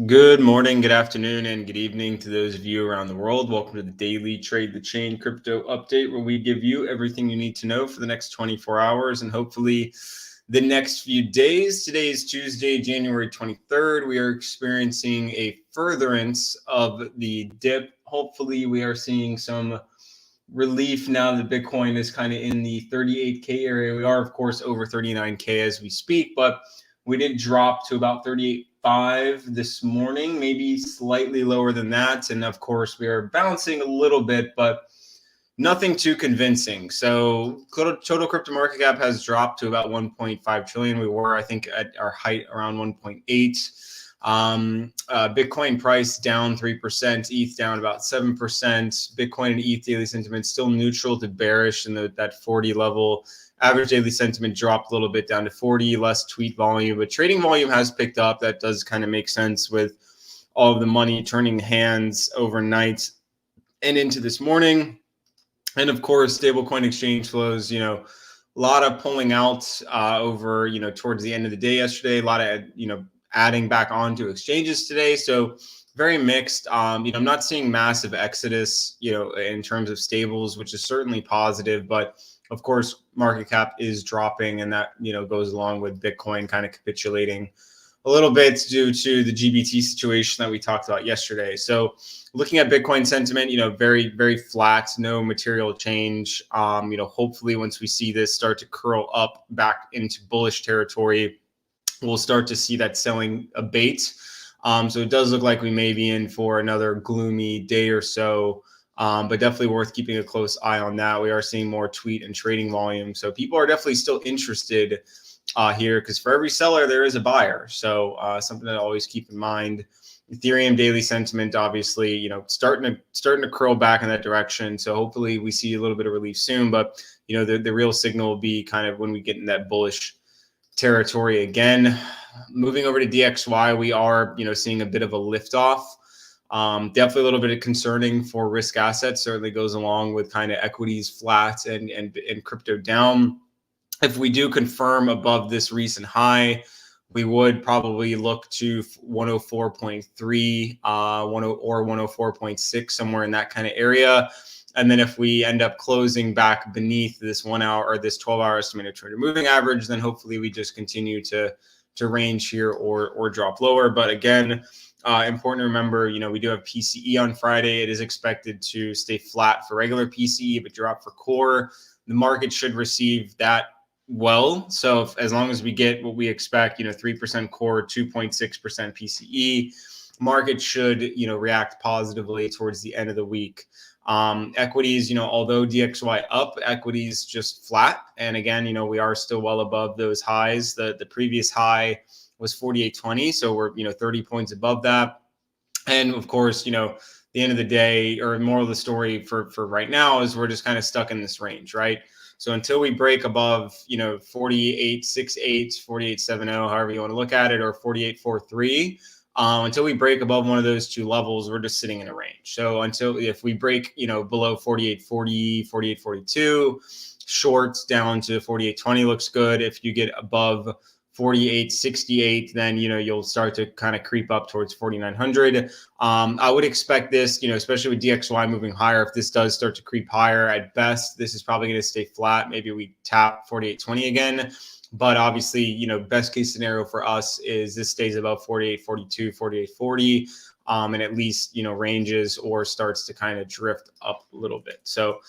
Good morning, good afternoon, and good evening to those of you around the world. Welcome to the daily Trade the Chain crypto update, where we give you everything you need to know for the next 24 hours and hopefully the next few days. Today is Tuesday, January 23rd. We are experiencing a furtherance of the dip. Hopefully, we are seeing some relief now that Bitcoin is kind of in the 38K area. We are, of course, over 39K as we speak, but we did drop to about 38.5 this morning, maybe slightly lower than that. And of course, we are bouncing a little bit, but nothing too convincing. So total crypto market cap has dropped to about 1.5 trillion. We were, I think, at our height around 1.8. Bitcoin price down 3%, ETH down about 7%. Bitcoin and ETH daily sentiment still neutral to bearish in that 40 level. Average daily sentiment dropped a little bit down to 40, less tweet volume, but trading volume has picked up. That does kind of make sense with all of the money turning hands overnight and into this morning. And of course, stablecoin exchange flows, a lot of pulling out over, towards the end of the day yesterday, a lot of, adding back onto exchanges today. So very mixed. I'm not seeing massive exodus, in terms of stables, which is certainly positive, but of course, market cap is dropping, and that, goes along with Bitcoin kind of capitulating a little bit due to the GBT situation that we talked about yesterday. So looking at Bitcoin sentiment, very, very flat, no material change. Hopefully once we see this start to curl up back into bullish territory, we'll start to see that selling abate. So it does look like we may be in for another gloomy day or so, but definitely worth keeping a close eye on that. We are seeing more tweet and trading volume. So people are definitely still interested here, because for every seller there is a buyer. So something to always keep in mind. Ethereum daily sentiment, obviously, starting to curl back in that direction. So hopefully we see a little bit of relief soon. But the real signal will be kind of when we get in that bullish territory again. Moving over to DXY, we are seeing a bit of a liftoff. Definitely a little bit of concerning for risk assets. Certainly goes along with kind of equities flat and crypto down. If we do confirm above this recent high, we would probably look to 104.3, or 104.6, somewhere in that kind of area. And then if we end up closing back beneath this 1 hour or this 12-hour estimated trader moving average, then hopefully we just continue to range here or drop lower. But again, important to remember, we do have PCE on Friday. It is expected to stay flat for regular PCE, but drop for core. The market should receive that well. So as long as we get what we expect, 3% core, 2.6% PCE, market should, react positively towards the end of the week. Equities, although DXY up, equities just flat. And again, we are still well above those highs. The previous high was 48.20. So we're, 30 points above that. And of course, the end of the day, or moral of the story for right now, is we're just kind of stuck in this range, right? So until we break above, 48.68, 48.70, however you want to look at it, or 48.43, until we break above one of those two levels, we're just sitting in a range. So if we break, below 48.40, 48.42, shorts down to 48.20 looks good. If you get above 48.68, then you'll start to kind of creep up towards 4,900. I would expect this, especially with DXY moving higher. If this does start to creep higher, at best this is probably going to stay flat. Maybe we tap 48.20 again. But obviously, best case scenario for us is this stays above 48.42, 48.40, and at least, ranges or starts to kind of drift up a little bit. So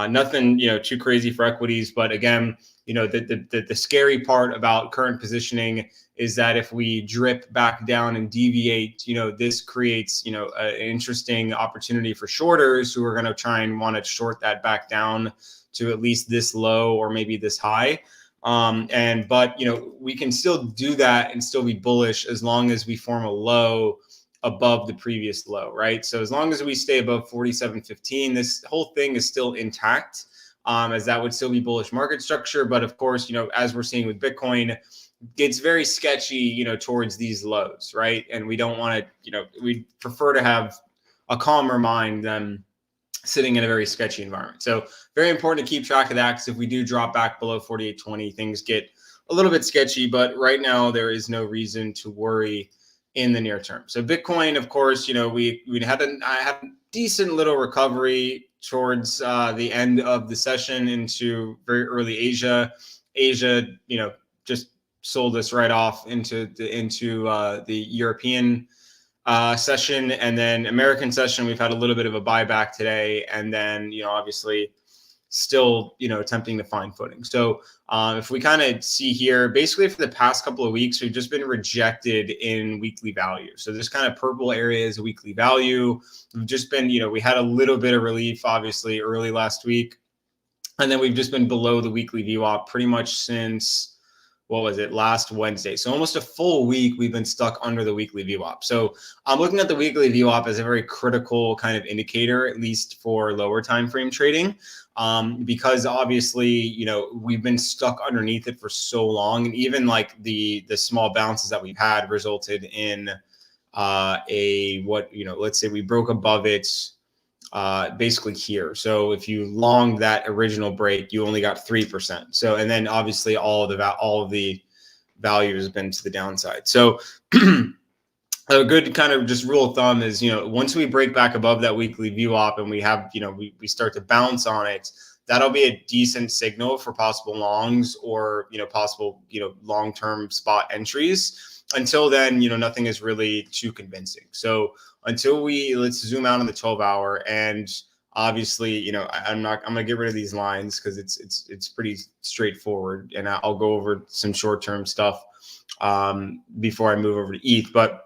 nothing, too crazy for equities. But again, the scary part about current positioning is that if we drip back down and deviate, this creates, an interesting opportunity for shorters who are going to try and want to short that back down to at least this low or maybe this high. But we can still do that and still be bullish as long as we form a low above the previous low, right? So as long as we stay above 47.15, this whole thing is still intact, as that would still be bullish market structure. But of course, as we're seeing with Bitcoin, it's very sketchy, towards these lows, right? And we don't want to, we prefer to have a calmer mind than sitting in a very sketchy environment. So very important to keep track of that, because if we do drop back below 48.20, things get a little bit sketchy. But right now there is no reason to worry in the near term. So Bitcoin, of course, we had a decent little recovery towards the end of the session into very early Asia. Asia, just sold us right off into the European session, and then American session. We've had a little bit of a buyback today, and then obviously still attempting to find footing. So if we kind of see here, basically for the past couple of weeks, we've just been rejected in weekly value. So this kind of purple area is a weekly value. We've just been, we had a little bit of relief, obviously, early last week. And then we've just been below the weekly VWAP pretty much since, what was it, last Wednesday. So almost a full week we've been stuck under the weekly VWAP. So I'm looking at the weekly VWAP as a very critical kind of indicator, at least for lower time frame trading, because obviously, we've been stuck underneath it for so long. And even like the small bounces that we've had resulted in let's say we broke above it basically here. So if you longed that original break, you only got 3%. So, and then obviously all of the value has been to the downside. So a good kind of just rule of thumb is, once we break back above that weekly VWAP and we have, we start to bounce on it, that'll be a decent signal for possible longs or, possible, long-term spot entries. Until then, nothing is really too convincing. So until let's zoom out on the 12-hour, and obviously, I'm going to get rid of these lines because it's pretty straightforward, and I'll go over some short-term stuff before I move over to ETH. But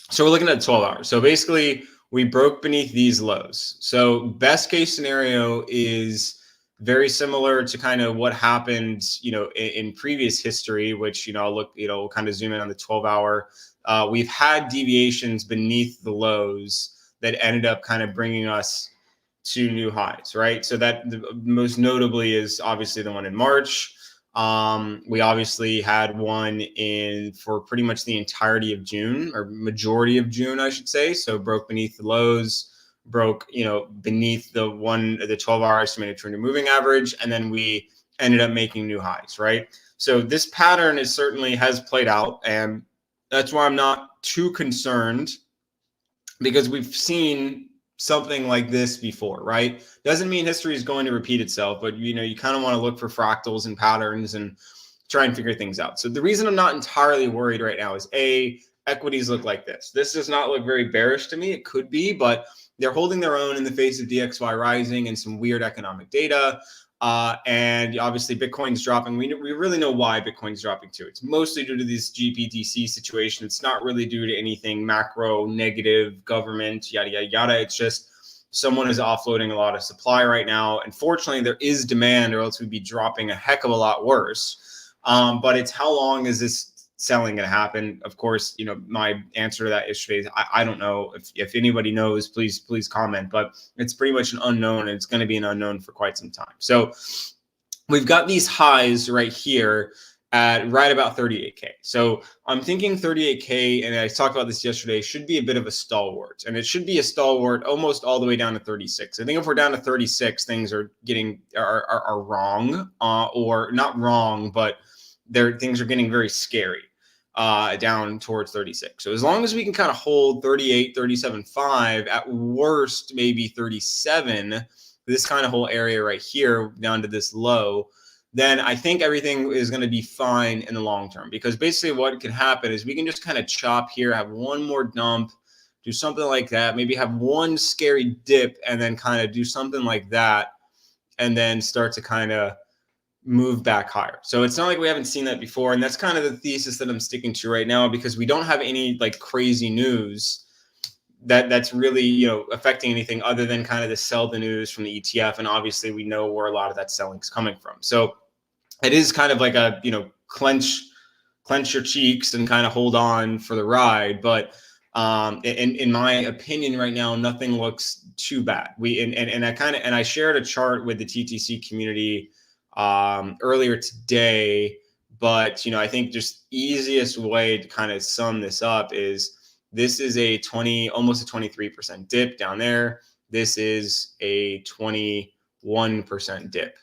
so we're looking at 12 hours. So basically, we broke beneath these lows. So best case scenario is very similar to kind of what happened, in previous history, which, I'll look, we'll kind of zoom in on the 12-hour. We've had deviations beneath the lows that ended up kind of bringing us to new highs, right? So that most notably is obviously the one in March. We obviously had one for pretty much the entirety of June, or majority of June, I should say. So broke beneath the lows, broke, beneath the 12-hour estimated 200 moving average, and then we ended up making new highs, right? So this pattern certainly has played out, and that's why I'm not too concerned, because we've seen something like this before, right? Doesn't mean history is going to repeat itself, but you kind of want to look for fractals and patterns and try and figure things out. So the reason I'm not entirely worried right now is equities look like this. This does not look very bearish to me. It could be, but they're holding their own in the face of DXY rising and some weird economic data. And obviously Bitcoin's dropping. We really know why Bitcoin's dropping too. It's mostly due to this GBTC situation. It's not really due to anything macro, negative, government, yada, yada, yada. It's just someone is offloading a lot of supply right now. Unfortunately, there is demand, or else we'd be dropping a heck of a lot worse. But it's how long is this selling going to happen? Of course, my answer to that yesterday is I don't know. If anybody knows, please comment. But it's pretty much an unknown, and it's going to be an unknown for quite some time. So we've got these highs right here at right about 38K. So I'm thinking 38K, and I talked about this yesterday, should be a bit of a stalwart, and it should be a stalwart almost all the way down to 36. I think if we're down to 36, things are are wrong, or not wrong, but things are getting very scary down towards 36. So as long as we can kind of hold 38, 37.5, at worst, maybe 37, this kind of whole area right here down to this low, then I think everything is going to be fine in the long term. Because basically what can happen is we can just kind of chop here, have one more dump, do something like that, maybe have one scary dip, and then kind of do something like that, and then start to kind of move back higher. So it's not like we haven't seen that before. And that's kind of the thesis that I'm sticking to right now, because we don't have any like crazy news that's really, affecting anything other than kind of the sell the news from the ETF. And obviously we know where a lot of that selling is coming from. So it is kind of like a, clench your cheeks and kind of hold on for the ride. But in my opinion right now, nothing looks too bad. I shared a chart with the TTC community earlier today, but I think just easiest way to kind of sum this up is this is almost a 23% dip down there. This is a 21% dip.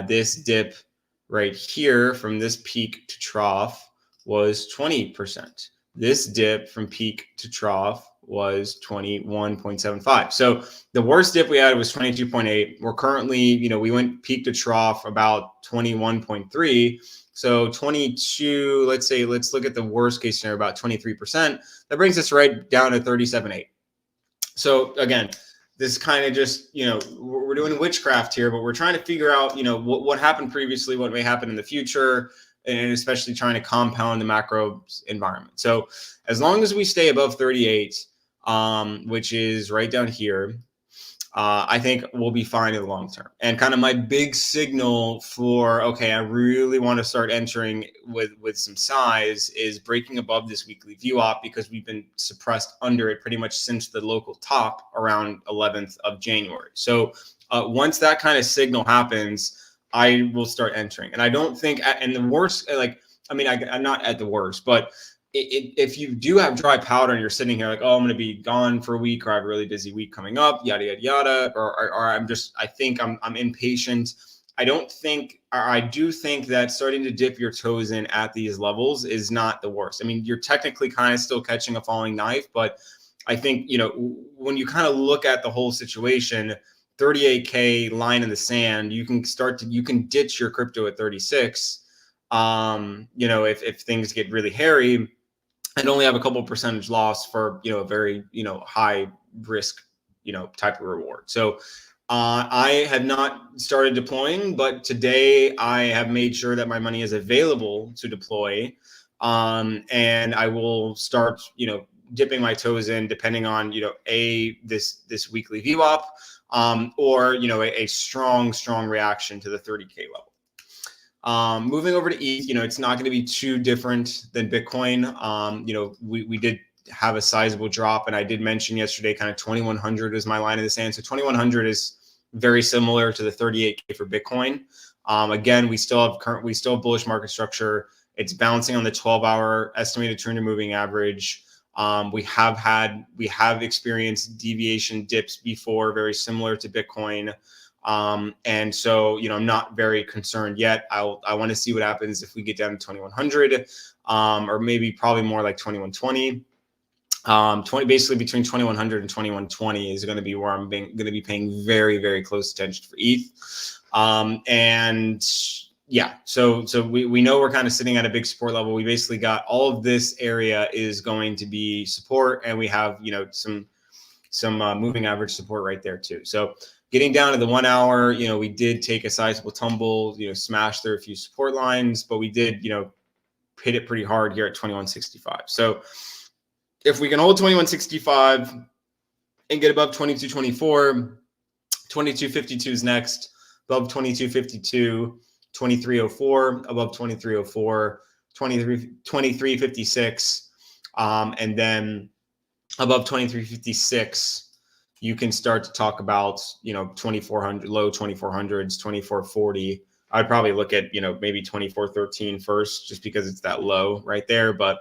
This dip right here from this peak to trough was 20%. this dip from peak to trough was 21.75. So the worst dip we had was 22.8. We're currently, we went peak to trough about 21.3. So 22, let's look at the worst case scenario, about 23%. That brings us right down to 37.8. So again, this kind of just, we're doing witchcraft here, but we're trying to figure out, what happened previously, what may happen in the future, and especially trying to compound the macro environment. So as long as we stay above 38, which is right down here, I think we'll be fine in the long term. And kind of my big signal for, okay, I really want to start entering with some size is breaking above this weekly view op, because we've been suppressed under it pretty much since the local top around 11th of January. So once that kind of signal happens, I will start entering. And I don't think, and the worst, I'm not at the worst, but if you do have dry powder and you're sitting here like, oh, I'm going to be gone for a week, or I have a really busy week coming up, yada, yada, yada, or I think I'm impatient. I do think that starting to dip your toes in at these levels is not the worst. I mean, you're technically kind of still catching a falling knife, but I think, when you kind of look at the whole situation, 38K line in the sand, you can ditch your crypto at 36. If things get really hairy, and only have a couple percentage loss for, a very, high risk, type of reward. So I have not started deploying, but today I have made sure that my money is available to deploy. And I will start, dipping my toes in depending on, this weekly VWAP, or, a strong reaction to the 30K level. Moving over to ETH, it's not going to be too different than Bitcoin. We did have a sizable drop, and I did mention yesterday kind of 2100 is my line in the sand. So 2100 is very similar to the 38K for Bitcoin. Again, we still have bullish market structure. It's bouncing on the 12-hour estimated 200 moving average. We have experienced deviation dips before, very similar to Bitcoin. And so, I'm not very concerned yet. I want to see what happens if we get down to 2100, or maybe probably more like 2120. 20, basically between 2100 and 2120 is going to be where I'm going to be paying very, very close attention for ETH. And yeah, so we know we're kind of sitting at a big support level. We basically got all of this area is going to be support, and we have, some moving average support right there too. So getting down to the 1 hour, we did take a sizable tumble, smash through a few support lines, but we did, hit it pretty hard here at 2165. So if we can hold 2165 and get above 2224, 2252 is next, above 2252, 2304, above 2304, 2356, and then above 2356, you can start to talk about, 2400, low 2400s, 2440. I'd probably look at, maybe 2413 first, just because it's that low right there. But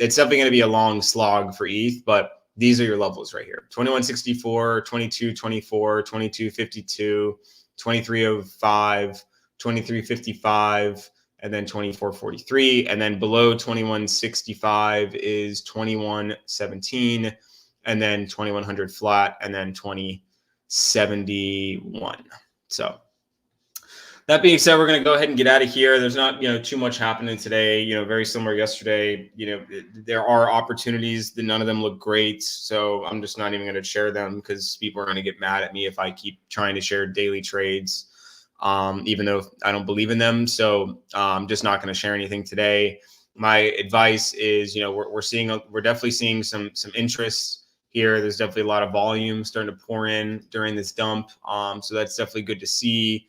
it's definitely going to be a long slog for ETH, but these are your levels right here: 2164, 2224, 2252, 2305, 2355, and then 2443. And then below 2165 is 2117, and then 2100 flat, and then 2071. So that being said, we're going to go ahead and get out of here. There's not, too much happening today, very similar yesterday. There are opportunities that none of them look great. So I'm just not even going to share them, because people are going to get mad at me if I keep trying to share daily trades, even though I don't believe in them. So I'm just not going to share anything today. My advice is, we're definitely seeing some interest here. There's definitely a lot of volume starting to pour in during this dump. So that's definitely good to see.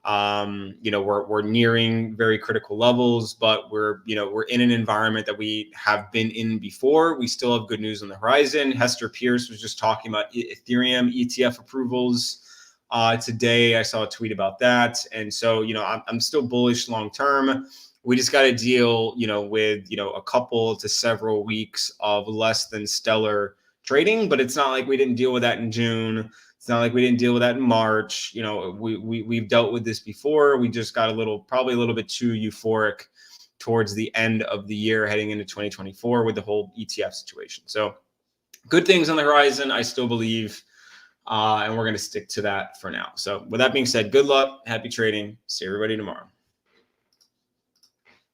We're nearing very critical levels, but we're in an environment that we have been in before. We still have good news on the horizon. Hester Pierce was just talking about Ethereum ETF approvals today. I saw a tweet about that. And so, I'm still bullish long term. We just got to deal, with, a couple to several weeks of less than stellar trading, but it's not like we didn't deal with that in June. It's not like we didn't deal with that in March. We've dealt with this before. We just got probably a little bit too euphoric towards the end of the year, heading into 2024 with the whole ETF situation. So good things on the horizon, I still believe, and we're going to stick to that for now. So with that being said, good luck, happy trading. See everybody tomorrow.